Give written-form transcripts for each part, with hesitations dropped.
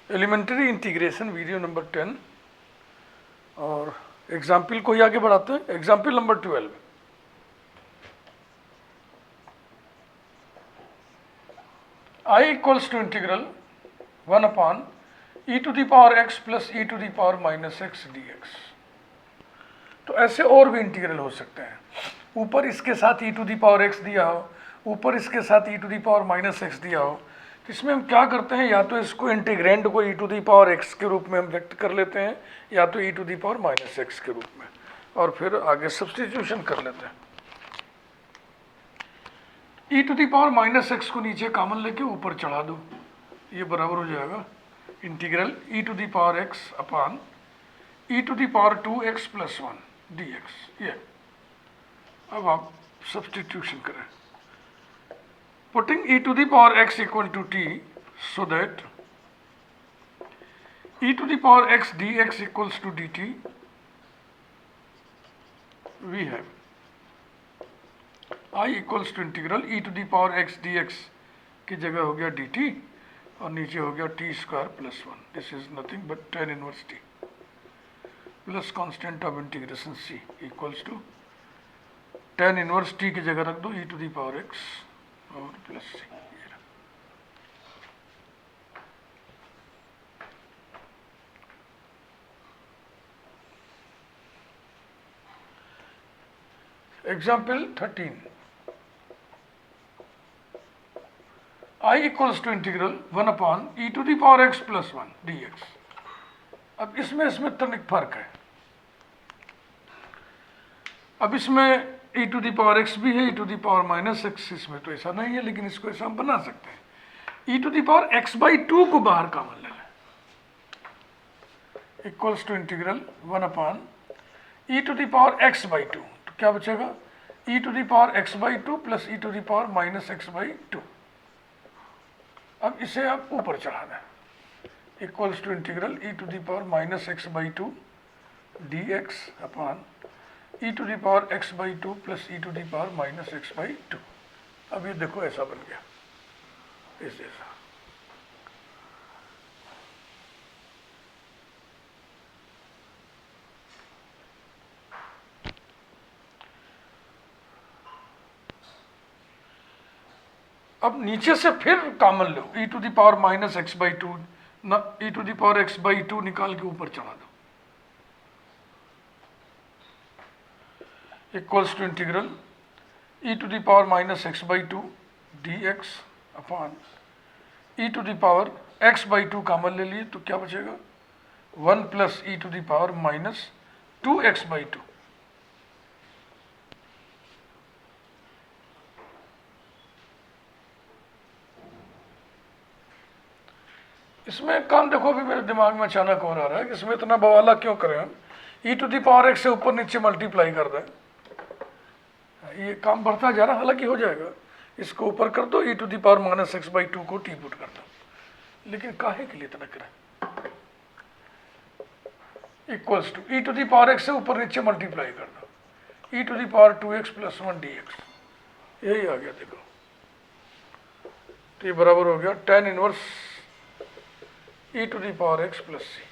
Elementary integration video number 10 और example को ही आगे बढ़ाते हैं। Example number 12, I equals to integral 1 upon e to the power x plus e to the power minus x dx। तो ऐसे और भी इंटीग्रल हो सकते हैं। ऊपर इसके साथ e to the power x दिया हो, ऊपर इसके साथ e to the power minus x दिया हो, तो इसमें हम क्या करते हैं, या तो इसको इंटीग्रेंड को e to the power x के रूप में हम व्यक्त कर लेते हैं, या तो e to the power minus x के रूप में, और फिर आगे सब्स्टिट्यूशन कर लेते हैं। e to the power minus x को नीचे कॉमन लेके ऊपर चढ़ा दो, ये बराबर हो जाएगा integral e to the power x upon e to the power 2x plus 1 dx। ये अब आप सब्स्टिट्यूशन करें, putting e to the power x equal to t, so that e to the power x dx equals to dt, we have I equals to integral e to the power x dx की जगह हो गया dt और नीचे हो गया t square plus 1। This is nothing but tan inverse t plus constant of integration c equals to tan inverse t की जगह रख दो e to the power x और plus c। Example 13, I equals to integral 1 upon e to the power x plus 1 dx। अब इसमें तनिक फर्क है। अब इसमें e to the power x भी है, e to the power minus x, इसमें तो ऐसा नहीं है, लेकिन इसको ऐसा हम बना सकते हैं। e to the power x by 2 को बाहर कॉमन ले लें, equals to integral 1 upon e to the power x by 2। तो क्या बचेगा, e to the power x by 2 plus e to the power minus x by 2। अब इसे आप ऊपर चढ़ा दें, equals to integral e to the power minus x by 2 dx upon e to the power x by 2 plus e to the power minus x by 2। अब ये देखो ऐसा बन गया, इस जैसा। अब नीचे से फिर कॉमन लो, e to the power minus x by 2 न e to the power x by 2 निकाल के ऊपर चढ़ा दो, equals to integral e to the power minus x by 2 dx upon e to the power x by 2 common ले लिए, तो क्या बचेगा 1 plus e to the power minus 2x by 2। इसमें काम देखो, अभी मेरे दिमाग में अचानक और आ रहा है कि इसमें इतना बवाला क्यों करें हम, e to the power x से ऊपर नीचे मल्टीप्लाई कर दें, ये काम बढ़ता जा रहा, हालांकि हो जाएगा। इसको ऊपर कर दो, e to the power minus x by 2 को टी पुट कर दो, लेकिन काहे के लिए इतना करें, equals to e to the power x से ऊपर नीचे मल्टीप्लाई कर दो, e to the power 2x plus 1 dx। यही आ गया देखो, तो ये बराबर हो गया tan inverse e to the power x plus c।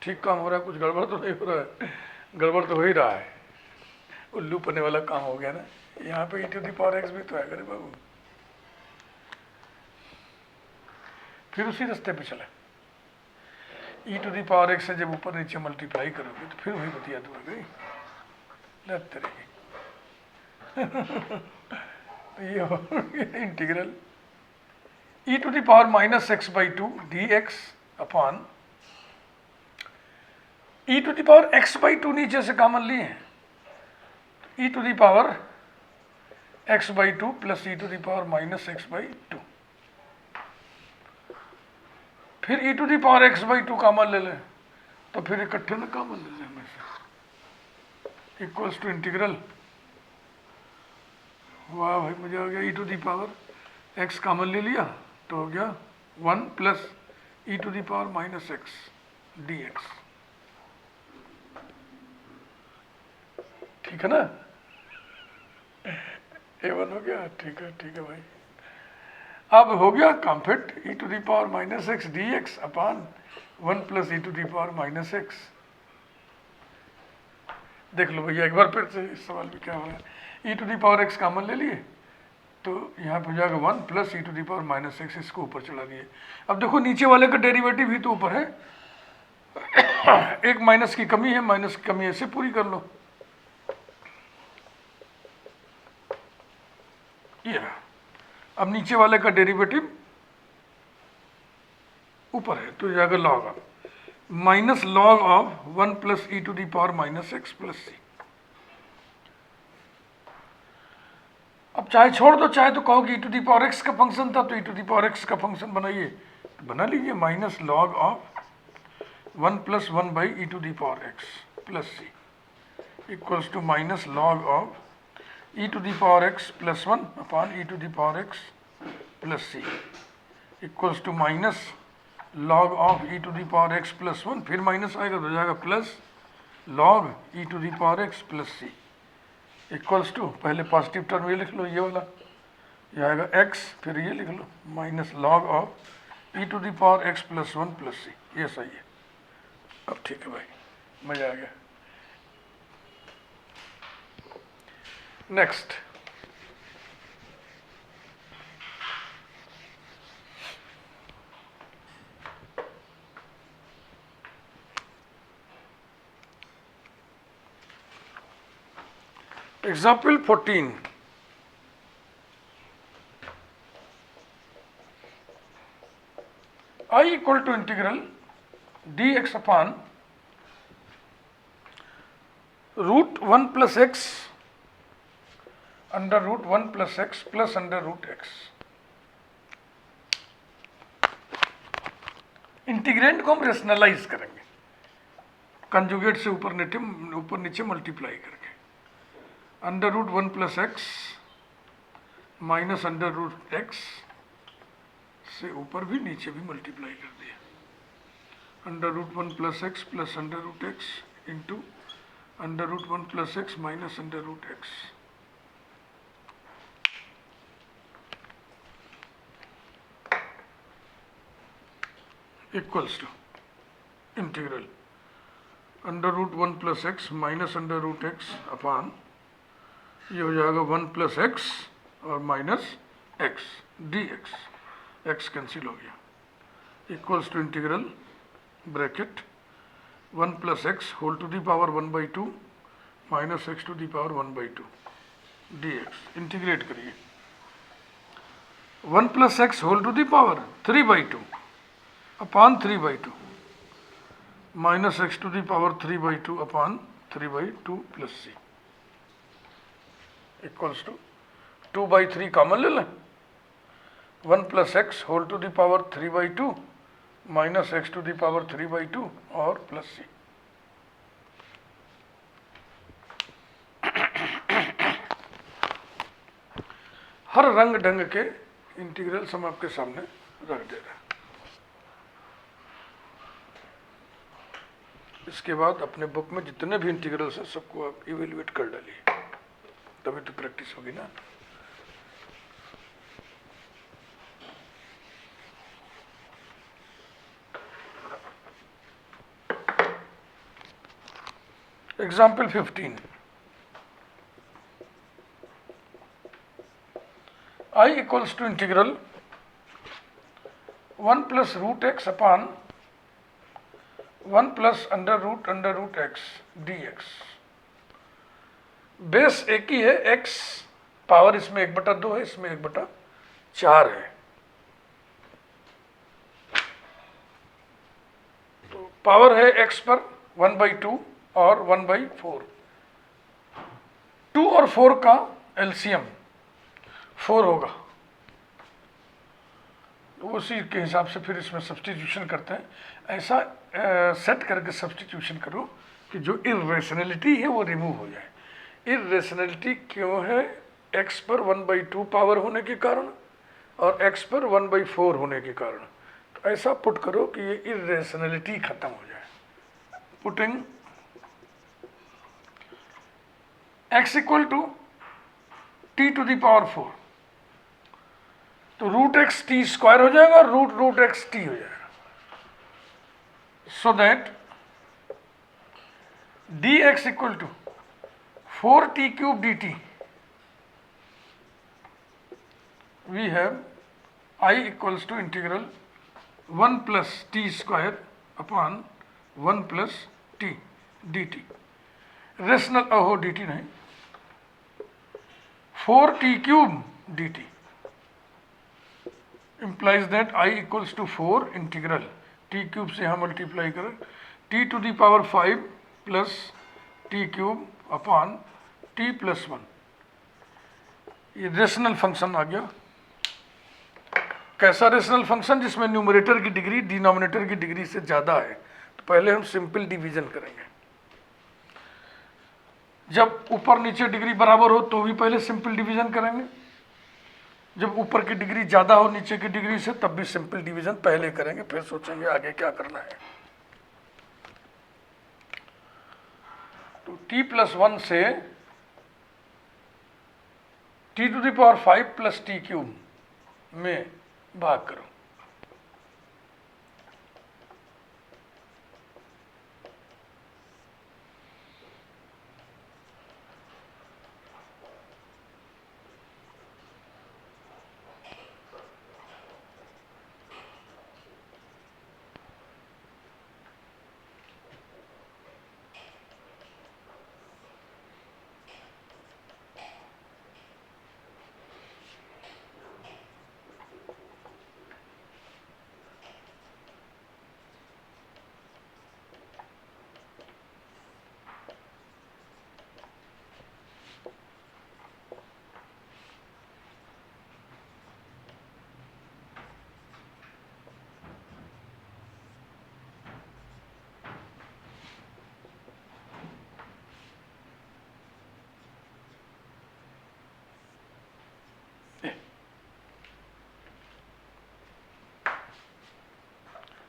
ठीक काम हो रहा है, कुछ गड़बड़ तो नहीं हो रहा है? गड़बड़ तो हो ही रहा है, उल्लू पने वाला काम हो गया ना। यहाँ पे e to the power x भी तो है करे बाबू। फिर उसी रास्ते पे चले, e to the power x से जब ऊपर नीचे मल्टीप्लाई करोगे तो फिर वही बतिया तो गई लत तरीके। ये हो integral e to the power minus x by 2 dx upon e to the power x by 2 नीचे से कॉमन लिए हैं, e to the power x by 2 plus e to the power minus x by 2। फिर e to the power x by 2 common ले लें, तो फिर इकट्ठे ना कॉमन ले लें हमेशा, इक्वल्स टू इंटीग्रल वाह भाई मजा आ गया। E to the power x common ले लिया तो हो गया 1 plus e to the power minus x d x. ठीक है ना, A1 हो गया। ठीक है भाई। अब हो गया काम fit, e to the power minus x d x upon 1 plus e to the power minus x. देख लो भैया एक बार फिर से इस सवाल में क्या हो रहा है। E to the power x common ले लिए तो यहाँ पे हो जाएगा 1 plus e to the power minus x, इसको ऊपर चला दिए। अब देखो नीचे वाले का डेरिवेटिव ही तो ऊपर है, एक माइनस की कमी है, माइनस की कमी ऐसे पूरी कर लो। ये रहा। अब नीचे वाले का डेरिवेटिव ऊपर है तो जाएगा log of minus log of 1 plus e to the power minus x plus c. अब चाहे छोड़ दो, चाहे तो कहो कि e to the power x का फंक्शन था तो e to the power x का फंक्शन बनाइए, तो बना लीजिए minus log of 1 plus 1 by e to the power x plus c equals to minus log of e to the power x plus 1 upon e to the power x plus c equals to minus log of e to the power x plus 1, फिर minus आएगा तो हो जाएगा plus log e to the power x plus c equals to, पहले positive term ये लिख लो, ये वाला ये आएगा एक्स, फिर ये लिख लो minus log of e to the power x plus 1 plus c. ये सही है। अब ठीक है भाई, मजा आ गया। Next, example 14। I equal to integral d x upon root 1 plus x under root 1 plus x plus under root x. Integrand को हम रेशनलाइज करेंगे कंजुगेट से ऊपर नीचे मल्टीप्लाई करके। Under root 1 plus x minus under root x से ऊपर भी नीचे भी मल्टीप्लाई कर दिया। Under root 1 plus x plus under root x into under root 1 plus x minus under root x. Equals to integral under root 1 plus x minus under root x upon ये हो जाएगा 1 प्लस एक्स और minus x d x, x cancel हो गया, equals to integral bracket 1 plus x whole to the power 1/2 minus x to the power 1/2 d x. Integrate करिए 1 plus x whole to the power 3/2 upon 3/2 minus x to the power 3/2 upon 3/2 plus c equals to 2/3 common ले लें। 1 plus x whole to the power 3/2 minus x to the power 3/2 और plus सी। हर रंग ढंग के integrals हम आपके सामने रख दे रहे हैं। इसके बाद अपने बुक में जितने भी इंटीग्रल्स हैं सबको आप इवेल्युएट कर डालिए, तभी तो प्रैक्टिस होगी ना। Example 15। I equals to integral 1 plus root x upon 1 plus under root x d x. Base एक ही है, x पावर इसमें 1/2 है, इसमें 1/4 है। तो पावर है x पर 1/2 और 1/4। 2 और 4 का एलसीएम 4 होगा, तो उसी के हिसाब से फिर इसमें सब्स्टिट्यूशन करते हैं। ऐसा सेट करके सब्स्टिट्यूशन करो कि जो इर्रेशनलिटी है वो रिमूव हो जाए। इर्रेशनलिटी क्यों है? x पर 1/2 पावर होने के कारण और x पर 1/4 होने के कारण। तो ऐसा पुट करो कि ये इरेशनलिटी खत्म हो जाए। Putting x equal to t to the power 4, तो रूट एक्स टी स्क्वायर हो जाएगा और रूट एक्स टी हो जाएगा। So that d x equal to 4t³ dt, we have I equals to integral 1 plus t square upon 1 plus t dt, rational dt नहीं, 4t³ dt implies that I equals to 4 integral t³ से हम multiply करें t to the power 5 plus t³ upon t plus 1, ये rational function आ गया। कैसा rational function? जिसमें numerator की degree denominator की डिग्री से ज़्यादा है। तो पहले हम सिंपल डिवीजन करेंगे। जब ऊपर नीचे डिग्री बराबर हो तो भी पहले सिंपल डिवीजन करेंगे, जब ऊपर की डिग्री ज़्यादा हो नीचे की डिग्री से तब भी सिंपल डिवीजन पहले करेंगे, फिर सोचेंगे आगे क्या करना है। तो t+1 से t to the power 5 plus t³ में भाग करो।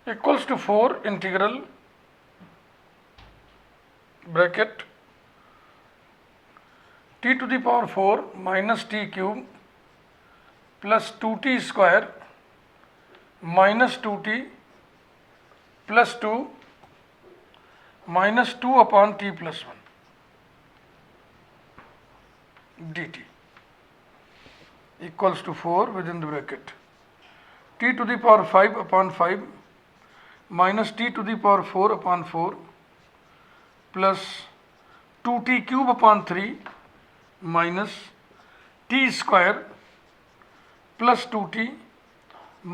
इक्वल्स टू 4 इंटीग्रल bracket t to the power 4 minus t³ plus 2t square minus 2t plus 2 minus 2 upon t plus 1 dt equals to 4 within the bracket t to the power 5 upon 5 minus t to the power 4 upon 4 plus 2t³ upon 3 minus t square plus 2t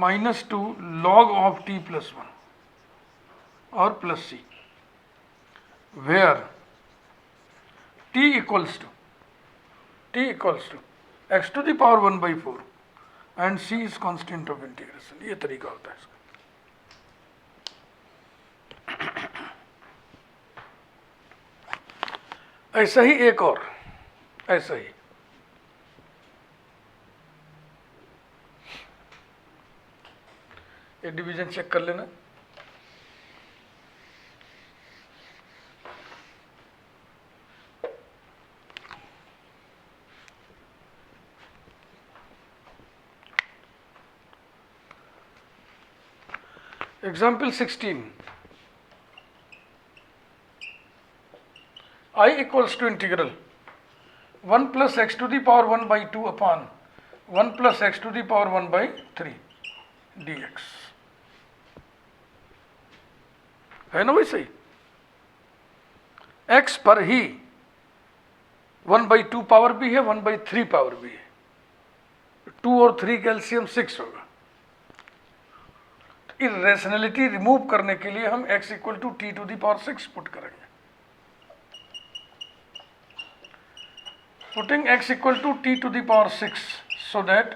minus 2 log of t plus 1 or plus c, where t equals to x to the power 1/4 and c is constant of integration। ये तरीका होता है इसका। ऐसा ही एक और, ऐसा ही ये डिवीजन चेक कर लेना। Example 16, I equals to integral 1 plus x to the power 1/2 upon 1 plus x to the power 1/3 dx, है ना वैसे ही? x पर ही 1/2 पावर भी है, 1/3 पावर भी है। 2 और 3 का एलसीएम 6 होगा। इरेशनलिटी रिमूव करने के लिए हम x equal to t to the power 6 put करेंगे। Putting x equal to t to the power 6 so that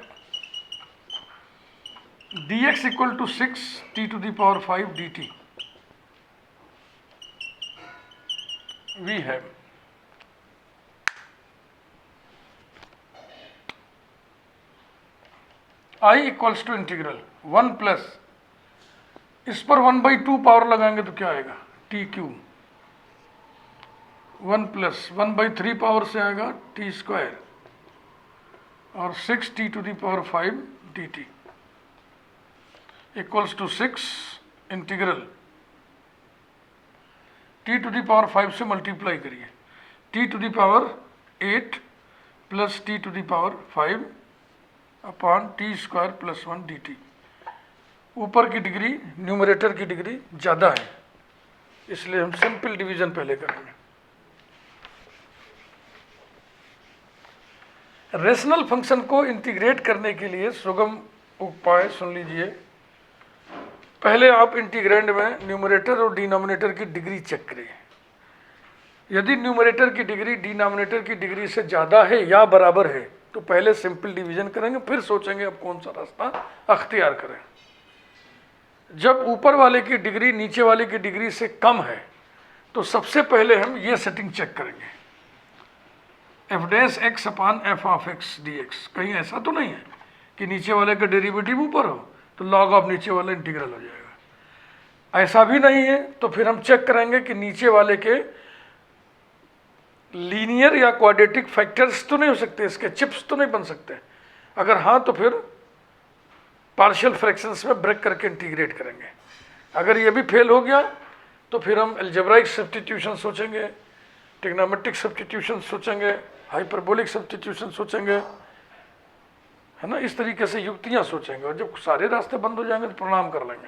dx equal to 6 t to the power 5 dt, we have I equals to integral 1 plus, इस पर 1/2 power लगाएंगे तो क्या आएगा, T cube, 1 plus 1/3 power से आएगा T square और 6t to the power 5 dt equals to 6 integral t to the power 5 से मल्टीप्लाई करिए, t to the power 8 plus t to the power 5 upon t square plus 1 dt। ऊपर की degree, numerator की degree ज़्यादा है, इसलिए हम सिंपल डिवीजन पहले करेंगे। रेशनल फंक्शन को इंटीग्रेट करने के लिए सुगम उपाय सुन लीजिए। पहले आप इंटीग्रेंड में न्यूमरेटर और डिनोमिनेटर की डिग्री चेक करें। यदि न्यूमरेटर की डिग्री डिनोमिनेटर की डिग्री से ज़्यादा है या बराबर है तो पहले सिंपल डिवीजन करेंगे, फिर सोचेंगे अब कौन सा रास्ता अख्तियार करें। जब ऊपर वाले की डिग्री नीचे वाले की डिग्री से कम है तो सबसे पहले हम ये सेटिंग चेक करेंगे, F dash x upon F of x d x. कहीं ऐसा तो नहीं है कि नीचे वाले का डेरिवेटिव ऊपर हो तो लॉग ऑफ नीचे वाला इंटीग्रल हो जाएगा, ऐसा भी नहीं है। तो फिर हम चेक करेंगे कि नीचे वाले के लीनियर या क्वाड्रेटिक फैक्टर्स तो नहीं हो सकते, इसके चिप्स तो नहीं बन सकते। अगर हाँ तो फिर पार्शियल फ्रैक्शंस में ब्रेक करके इंटीग्रेट करेंगे। अगर ये भी फेल हो गया तो फिर हम अलजेब्राइक सब्स्टिट्यूशन सोचेंगे, ट्रिग्नोमेट्रिक सब्स्टिट्यूशन सोचेंगे, हाइपरबोलिक सब्स्टिट्यूशन सोचेंगे, है ना। इस तरीके से युक्तियां सोचेंगे और जब सारे रास्ते बंद हो जाएंगे तो प्रणाम कर लेंगे।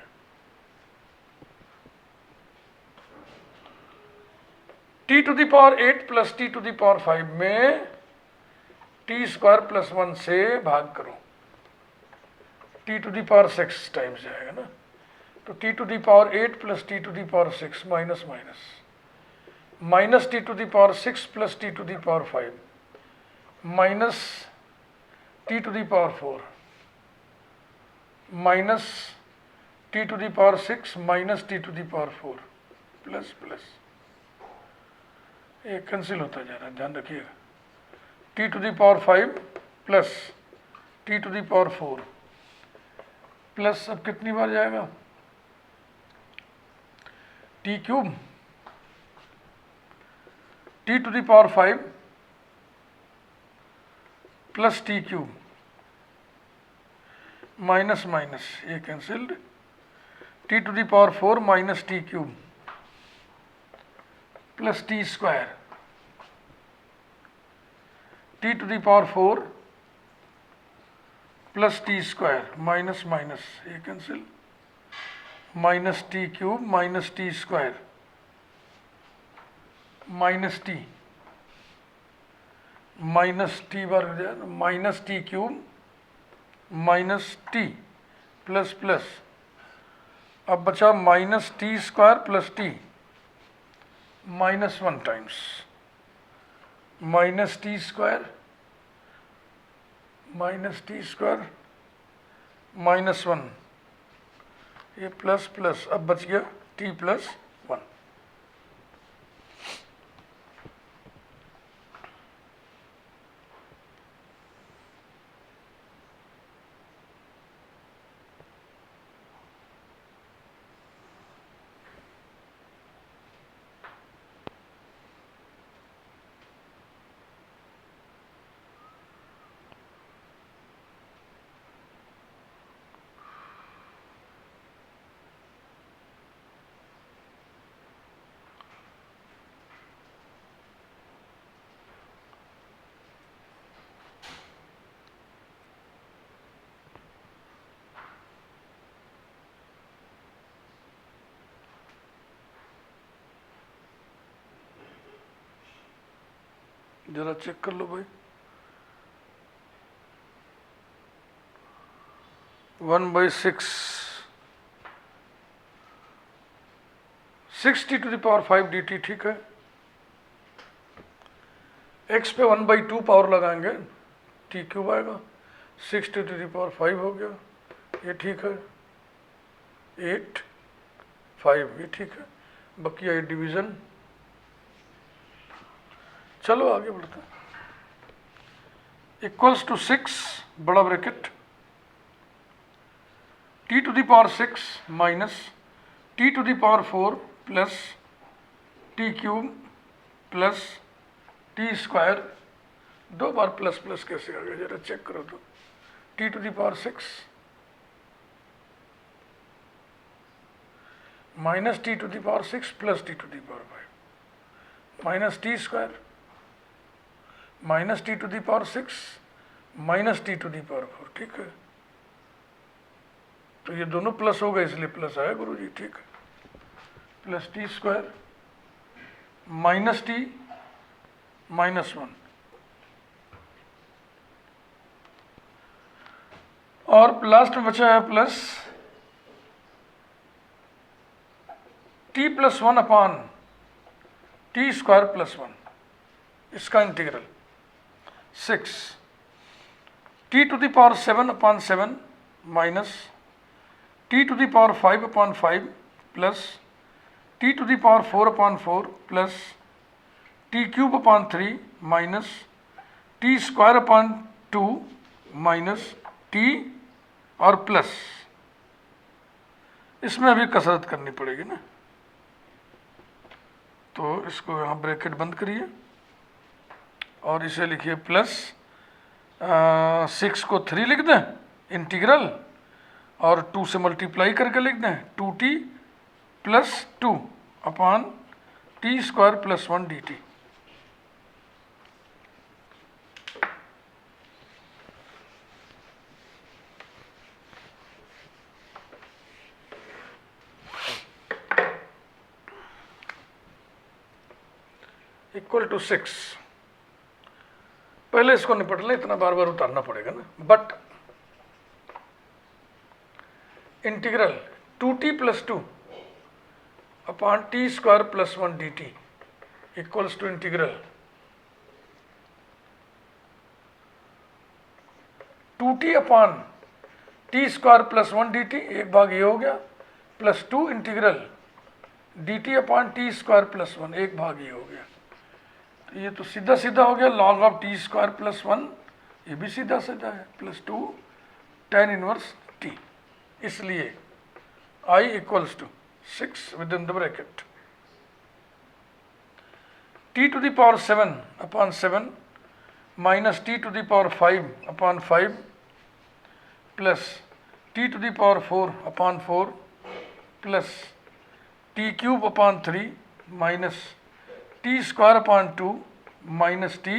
t to the power 8 plus t to the power 5 में t स्क्वायर प्लस 1 से भाग करो, t to the power 6 times जाएगा ना। तो t to the power 8 plus t to the power 6 minus minus minus t to the power 6 plus t to the power 5 minus t to the power 4 minus t to the power 6 minus t to the power 4 plus plus, ये cancel होता जा रहा है, ध्यान रखिएगा। t to the power 5 plus t to the power 4 plus, अब कितनी बार जाएगा, t cube, t to the power 5 plus t cube minus minus, ये cancelled, t to the power 4 minus t cube plus t square, t to the power 4 plus t square minus minus, ये cancel, minus t cube minus t square minus t बार हो जाए, minus t cube minus t plus plus, अब बचा minus t square plus T minus 1 times minus t square minus 1, ये plus plus, अब बच गया टी प्लस 1। जरा चेक कर लो भाई, 1/6 6t to the power 5 dt, ठीक है। x पे 1/2 पावर लगाएंगे, t क्यूब आएगा, 6t टू द पावर 5 हो गया, ये ठीक है, 8 5, ये ठीक है। बाकी ये डिवीज़न, चलो आगे बढ़ते हैं। इक्वल्स टू 6 बड़ा bracket t to the power 6 minus t to the power 4 plus t cube plus t square. 2 बार प्लस प्लस कैसे आ गया, जरा चेक करो तो। T to the power 6 minus t to the power 6 plus t to the power 5 minus t square minus t to the power 6 minus t to the power 4। ठीक है, तो ये दोनों प्लस हो गए इसलिए प्लस आया गुरुजी। ठीक है, plus t square minus t minus 1 और लास्ट में बचा है plus t plus 1 upon t square plus 1। इसका integral 6 t to the power 7 upon 7 minus t to the power 5 upon 5 plus t to the power 4 upon 4 plus t cube upon 3 minus t square upon 2 minus t और plus. इसमें अभी कसरत करनी पड़ेगी ना, तो इसको यहाँ ब्रैकेट बंद करिए और इसे लिखिए प्लस 6 को 3 लिख दें इंटीग्रल और 2 से मल्टीप्लाई करके लिख दें 2t plus 2 upon t square plus 1 dt। Equal to 6। पहले इसको निपट लें, इतना बार बार उतारना पड़ेगा ना। But integral 2t plus 2 upon t square plus 1 dt equals to integral 2t upon t square plus 1 dt, एक भाग ये हो गया, plus 2 integral dt upon t square plus 1, एक भाग ये हो गया। तो ये तो सीधा सीधा हो गया, log of t square plus 1, ये भी सीधा सीधा है, प्लस 2 tan इनवर्स t। इसलिए I equals to 6 within the bracket t to the power 7 upon 7 minus t to the power 5 upon 5 plus t to the power 4 upon 4 plus t cube upon 3 minus t square upon 2 minus t.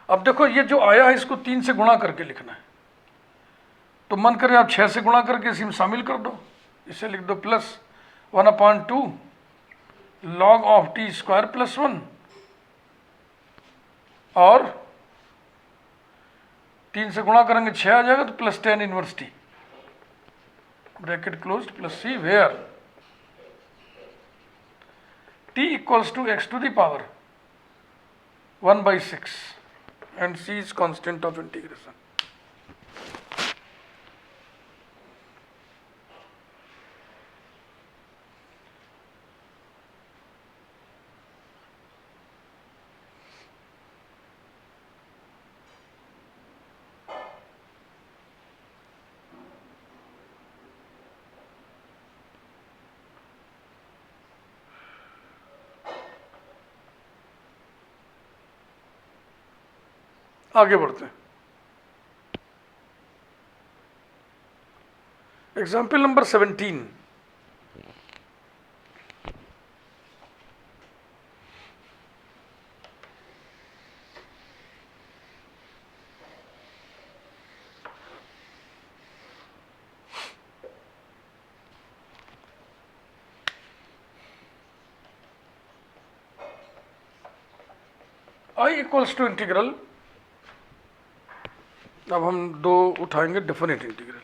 अब देखो ये जो आया है इसको 3 से गुणा करके लिखना है, तो मन करे आप 6 से गुणा करके इसी में शामिल कर दो। इसे लिख दो plus 1 upon 2 log of t square plus 1 और 3 से गुणा करेंगे 6 आ जाएगा, तो plus tan inverse T bracket closed plus c where t equals to x to the power 1/6 and c is constant of integration. आगे बढ़ते हैं। Example number 17। I equals to integral, अब हम दो उठाएंगे definite integral,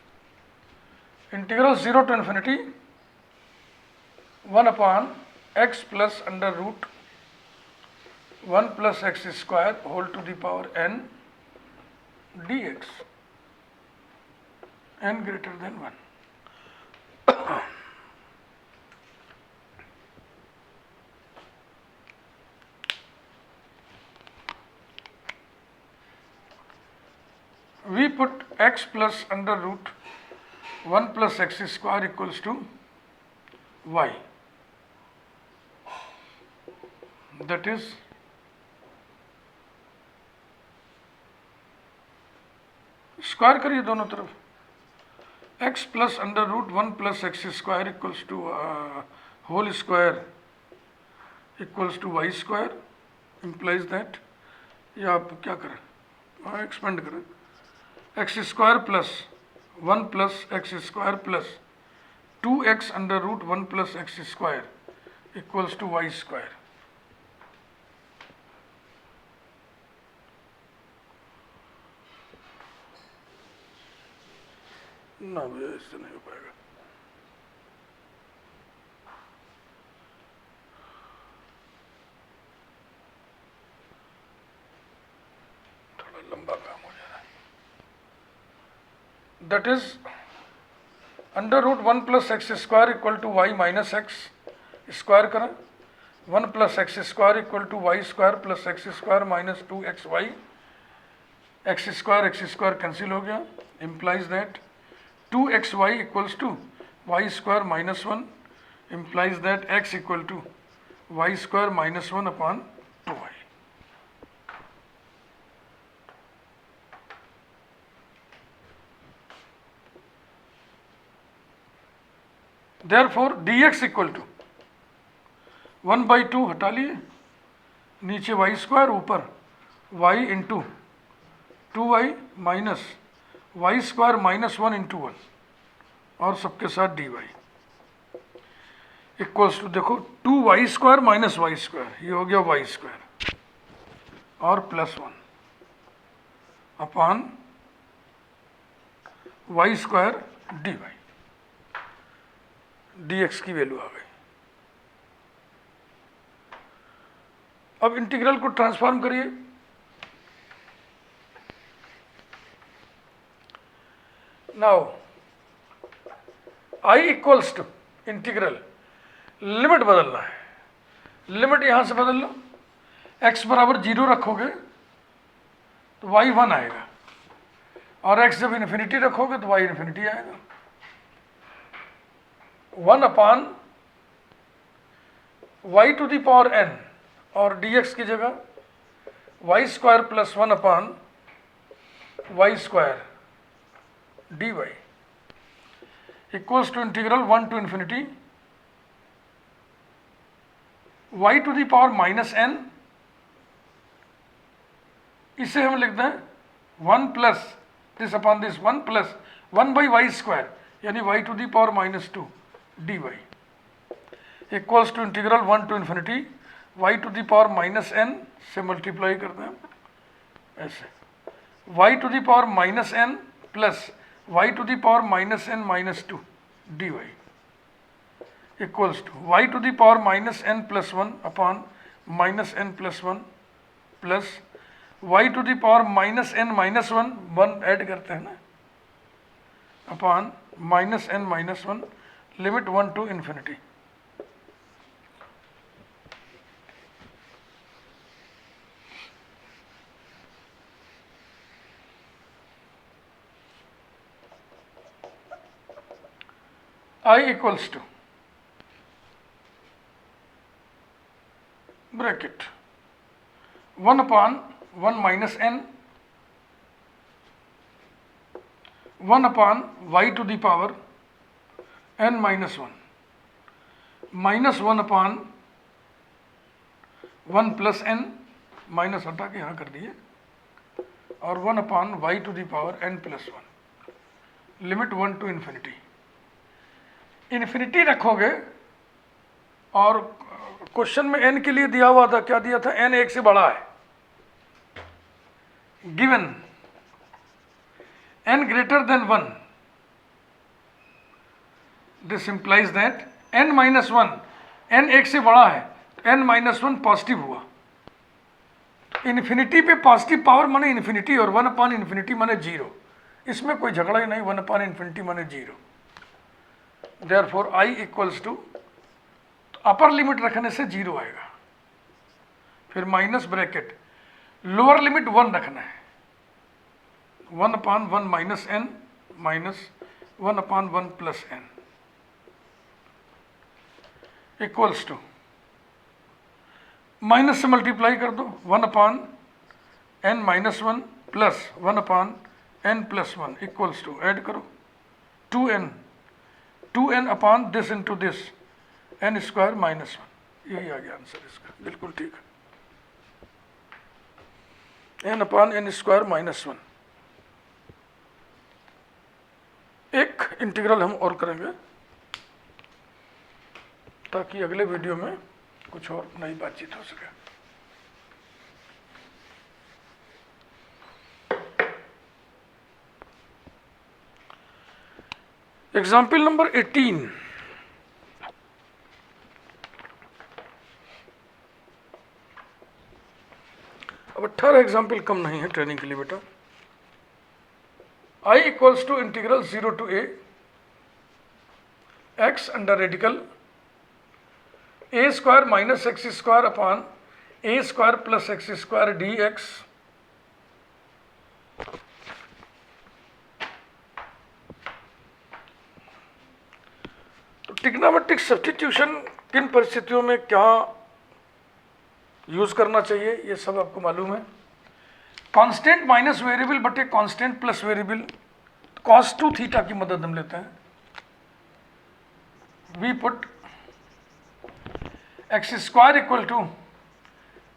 integral 0 to infinity 1 upon x plus under root 1 plus x square whole to the power n dx n greater than 1। we put x plus under root 1 plus x square equals to y, that is square करिए दोनों तरफ, x plus under root 1 plus x square equals to whole square equals to y square implies that, या आप क्या करें, expand करें, x square plus 1 plus x square plus 2x under root 1 plus x square equals to y square. ना भैया इससे नहीं हो पाएगा. थोड़ा लंबा काम हो जा रहा है. That is under root 1 plus x square equal to y minus x square करें, 1 plus x square equal to y square plus x square minus 2xy, x square cancel हो गया, implies that 2xy equals to y square minus 1 implies that x equal to y square minus 1 upon 2y. Therefore dx equal to 1 by 2 हटा लिए, नीचे y square ऊपर y into 2y minus y square minus 1 into 1 और सबके साथ dy equals to, देखो 2y square minus Y square, ये हो गया y स्क्वायर और plus 1 upon y square dy, dx की वैल्यू आ गई. अब इंटीग्रल को ट्रांसफॉर्म करिए. Now I equals to integral, limit बदलना है, लिमिट यहां से बदल लो, x बराबर 0 रखोगे तो y 1 आएगा, और x जब इन्फिनिटी रखोगे तो y इन्फिनिटी आएगा. 1 upon y to the power n और dx की जगह y square plus 1 upon y square dy equals to integral 1 to infinity y to the power minus n, इसे हम लिखते हैं 1 plus this upon this 1 plus 1 by y square यानी y to the power minus 2 dy equals to integral 1 to infinity y to the power minus n से multiply करते हैं ऐसे, y to the power minus n plus y to the power minus n minus 2 dy equals to y to the power minus n plus 1 upon minus n plus 1 plus y to the power minus n minus 1 1 add करते हैं ना upon minus n minus 1 limit 1 to infinity. I equals to bracket 1 upon 1 minus n 1 upon y to the power n minus 1 minus 1 upon 1 plus n minus हटा के यहाँ कर दिए और 1 upon y to the power n plus 1 limit 1 to infinity. Infinity रखोगे और question में n के लिए दिया हुआ था, क्या दिया था, n 1 से बड़ा है, given n greater than 1, this implies that n minus 1, n 1 से बड़ा है, n माइनस 1 पॉजिटिव हुआ. इन्फिनिटी पे पॉजिटिव पावर माने इन्फिनिटी और 1 अपॉन इन्फिनिटी माने 0, इसमें कोई झगड़ा ही नहीं, 1 अपॉन इन्फिनिटी माने 0. Therefore I equals to, upper limit रखने से 0 आएगा, फिर माइनस ब्रैकेट लोअर लिमिट 1 रखना है, 1/1 minus n minus 1/1 plus n equals to, minus से मल्टीप्लाई कर दो, 1/n minus 1 plus 1/n plus 1 equals to, add करो 2n upon this into this n square minus 1, यही आ गया आंसर इसका, बिल्कुल ठीक है, n/n स्क्वायर माइनस 1। एक इंटीग्रल हम और करेंगे ताकि अगले वीडियो में कुछ और नई बातचीत हो सके। एग्जाम्पल नंबर 18, अब 18 एग्जाम्पल कम नहीं है ट्रेनिंग के लिए बेटा। I equals to integral 0 to a x under radical a square minus x square upon a square plus x square dx तो ट्रिग्नोमेट्रिक सब्स्टिट्यूशन किन परिस्थितियों में क्या यूज करना चाहिए ये सब आपको मालूम है। कांस्टेंट माइनस वेरिएबल बटे constant plus variable, cos 2 theta की मदद हम लेते हैं। We put x square equal to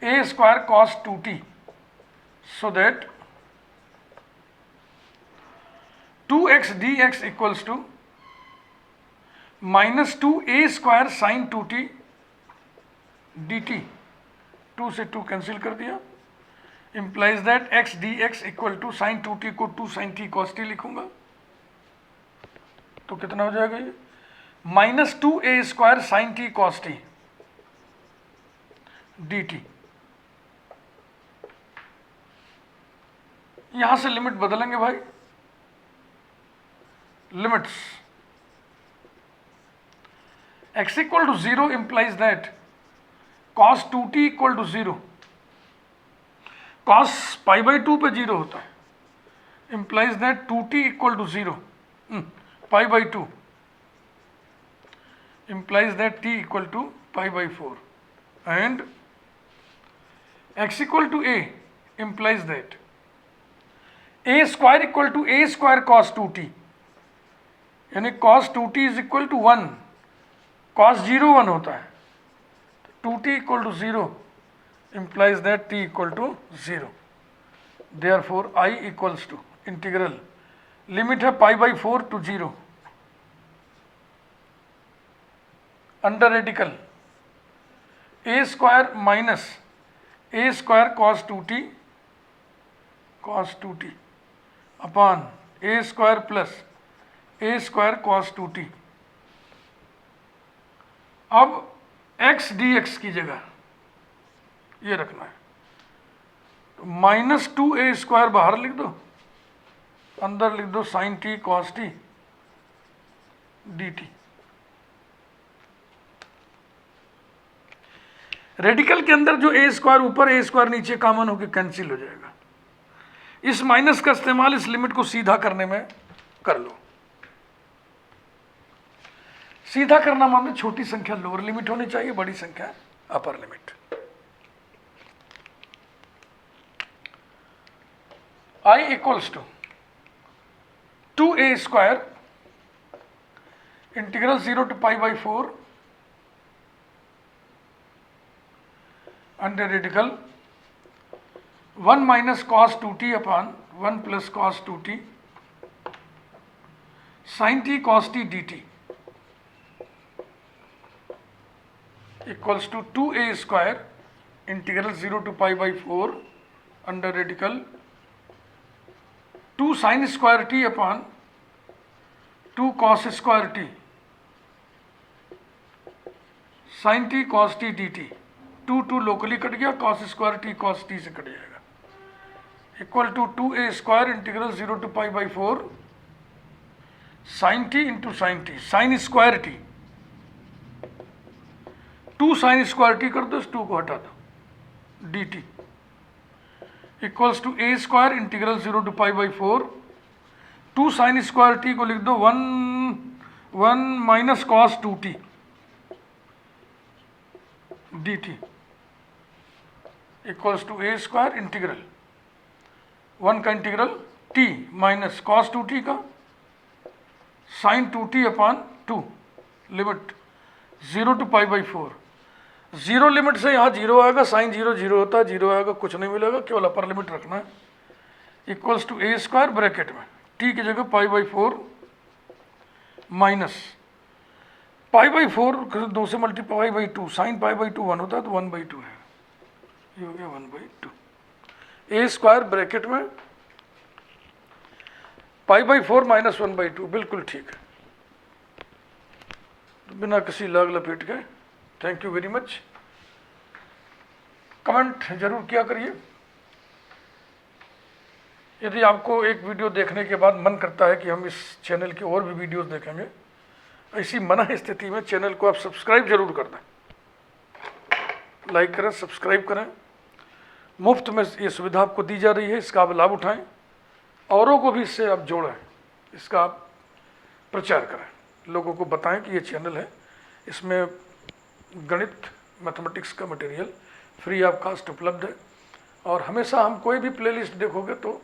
a square cos 2t so that 2x dx equals to minus 2a square sine 2t dt, 2 से 2 कैंसिल कर दिया, implies that x dx equal to sine 2t को 2 sign t cos t लिखूंगा तो कितना हो जाएगा ये, minus 2a square sine t cos t dt। यहां से लिमिट बदलेंगे भाई, limits x equal to 0 implies that cos 2t equal to 0, cos π/2 पे 0 होता है, implies that 2t equal to 0, π/2 implies that t equal to π/4 and x equal to a implies that a square equal to a square cos 2t, यानी cos 2t is equal to 1, cos 0 1 होता है, 2t equal to 0 implies that t equal to 0, therefore I equals to integral, limit है π/4 टू 0 under radical a square minus a square cos 2t upon a square plus a square cos 2t। अब x dx की जगह ये रखना है, तो minus 2a square बाहर लिख दो, अंदर लिख दो sine t cos t dt। Radical के अंदर जो a स्क्वायर ऊपर a स्क्वायर नीचे कॉमन होकर कैंसिल हो जाएगा। इस माइनस का इस्तेमाल इस लिमिट को सीधा करने में कर लो। सीधा करना माने छोटी संख्या लोअर लिमिट होनी चाहिए, बड़ी संख्या upper limit. I equals to 2a square integral 0 to π/4 under radical 1 minus cos 2t upon 1 plus cos 2t sine t cos t dt equals to 2a square integral 0 to π/4 under radical 2 sine square t upon 2 cos square t sine t cos t dt, 2 locally cut गया, cos square t cos t से कट जाएगा, equal to 2a square integral 0 to π/4 sine t into sine t, sine square t, 2 sine square t कर दो, इस 2 को हटा दो dt equals to a square integral 0 to pi by 4 2 sine square t को लिख दो 1 minus cos 2t dt equals to a square integral 1 का integral t minus cos 2t का sine 2t upon 2 limit 0 to pi by 4 zero limit से यहाँ zero आएगा, sine zero zero होता है, जीरो आएगा कुछ नहीं मिलेगा, केवल अपर लिमिट रखना है। Equals to a square bracket में टी की जगह pi by 4 minus pi by 4 2 से multiply by 2 sine pi by 2 1 होता है तो 1/2 है, ये हो गया 1/2 ए स्क्वायर ब्रैकेट में पाई बाई 4 माइनस 1/2 बिल्कुल ठीक है, बिना किसी लाग लपेट के। Thank you very much. Comment जरूर किया करिए। यदि आपको एक वीडियो देखने के बाद मन करता है कि हम इस चैनल की और भी वीडियोस देखेंगे, ऐसी मना स्थिति में चैनल को आप सब्सक्राइब जरूर कर दें, लाइक करें, सब्सक्राइब करें। मुफ्त में ये सुविधा आपको दी जा रही है, इसका आप लाभ उठाएं, औरों को भी इससे आप जोड़ें, इसका आप प्रचार करें, लोगों को बताएं कि ये चैनल है, इसमें गणित मैथमेटिक्स का मटेरियल फ्री ऑफ कास्ट उपलब्ध है। और हमेशा हम कोई भी प्लेलिस्ट देखोगे तो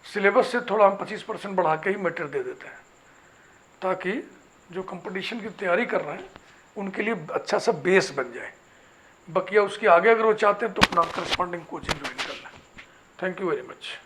सिलेबस से थोड़ा हम 25% बढ़ा के ही मटेरियल दे देते हैं, ताकि जो कंपटीशन की तैयारी कर रहे हैं उनके लिए अच्छा सा बेस बन जाए। बकिया उसके आगे अगर वो चाहते हैं तो अपना करस्पॉन्डिंग कोचिंग ज्वाइन कर लें। Thank you very much.